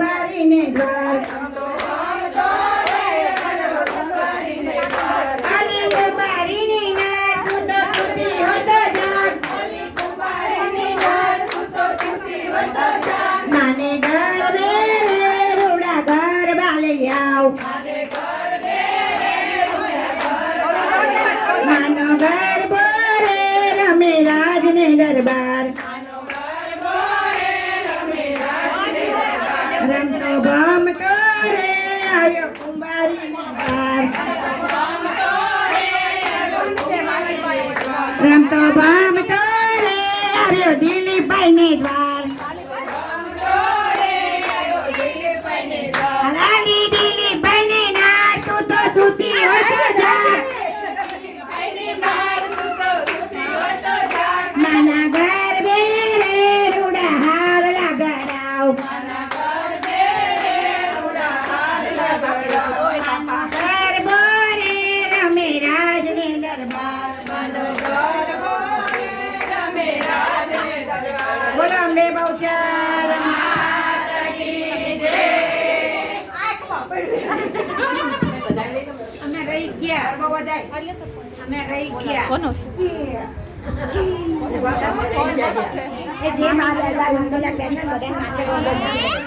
કુંભારીને દ્વાર આલી કુંભારીની નાર તું તો સુતી હોય તો જાગ માને ગરબે રે રૂડા ગરબા લઈ આવ માનો ગરબો રે રમે રાજને દરબાર રમતો ભમતો રે આવ્યો કુંભારીને દ્વાર રમતો ભમતો રે આવ્યો દિલીપભાઈને દ્વાર લાલી દિલીપભાઈને નાર તું તો સુતી હોય તો જાગ માના ગરબે રે રૂડા હાવલા ગડાવ ગરબો રે રમે રાજને દરબાર બોલો અંબે બહુચર અમે રહી ગયા અમે રહી ગયા એ જે મારા બેનર બધા માથે